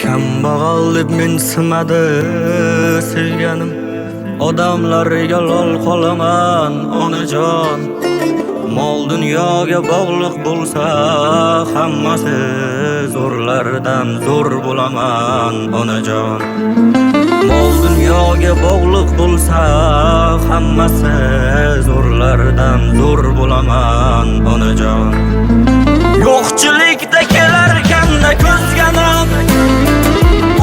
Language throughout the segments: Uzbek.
Kambag'al deb mensimadi sevganim, odamlarga lol qolaman onajon. Mol dunyoga bog'liq bo'lsa hammasi zo'rlardan zo'r bo'laman onajon. Mol dunyoga bog'liq bo'lsa hammasi zo'rlardan zo'r bo'laman onajon. Yo'qchilikda kelarkanda ko'zganam,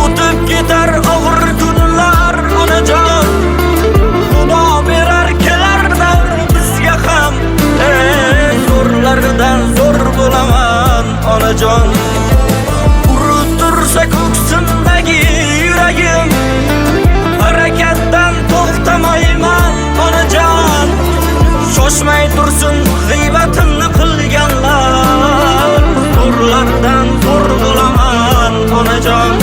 o'tib ketar og'ir kunlar onajon. Xudo berar kelar davr bizga ham, zo'rlardan zo'r bo'laman onajon. Urib tursa ko'ksimdagi yuragim, harakatdan to'xtamayman onajon. Shoshmay tursin g'iybatimni qilganlar, zo'rlardan zo'r bo'laman onajon.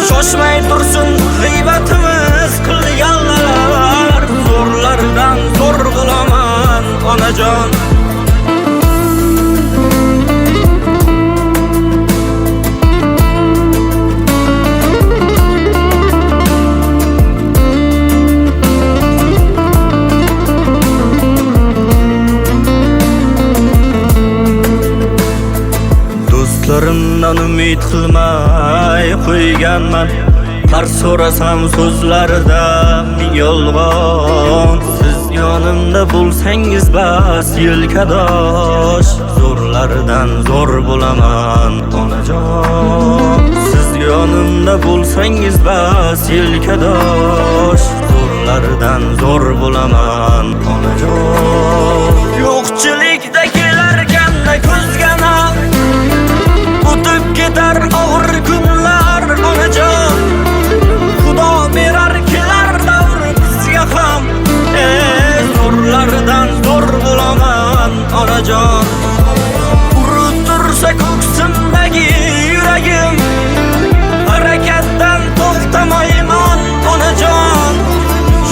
Shoshmay tursin g'iybatimiz qilganlar, zo'rlardan zo'r bo'laman onajon. Do'stlarimdan umid qilmay qo'yganman, har so'rasam so'zlarida ming yolg'on. Siz yonimda bo'lsangiz bas yelkadosh, zo'rlardan zo'r bo'laman onajon. Siz yonimda bo'lsangiz bas yelkadosh, zo'rlardan zo'r bo'laman onajon. Yo'qchilikda kelarkanda ko'zganam, o'tib ketar og'ir kunlar onajon. Xudo berar kelar davr bizga ham, zo'rlardan zo'r bo'laman onajon. Urib tursa ko'ksimdagi yuragim, harakatdan to'xtamayman onajon.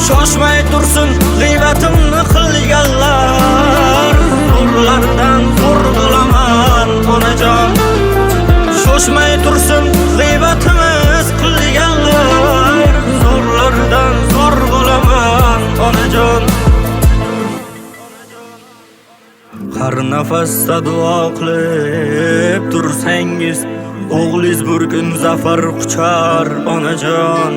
Shoshmay tursin g'iybatimni qilganlar, zo'rlardan zo'r bo'laman onajon. Shoshmay tursin g'iybatimiz qilganlar, zo'rlardan zo'r bo'laman onajon. Har nafasda duo qilib tursangiz, o'g'liz bir kun zafar quchar onajon.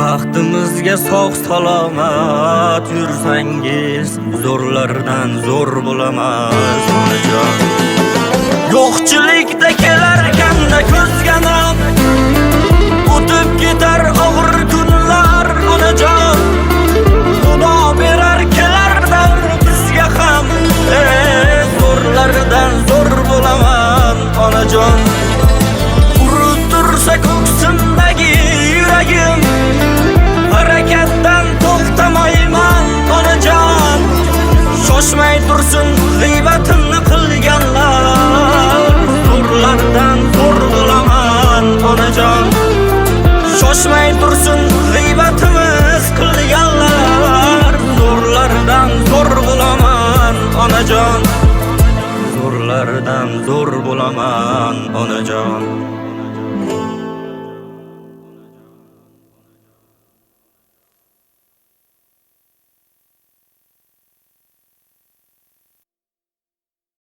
Baxtimizga sog' salomat yursangiz, zo'rlardan zo'r bo'lamiz onajon. Yo'qchilikda kelarkanda ko'zganam, o'tib ketar og'ir kunlar onajon. Xudo berar kelar davr bizga ham, zo'rlardan zo'r bo'laman onajon. Urib tursa ko'ksimdagi yuragim, harakatdan to'xtamayman onajon. Shoshmay tursin g'iybatimni qilganlar, zo'rlardan zo'r bo'laman onajon. Shoshmay tursin g'iybatimiz qilganlar, zo'rlardan zo'r bo'laman onajon. Zo'rlardan zo'r bo'laman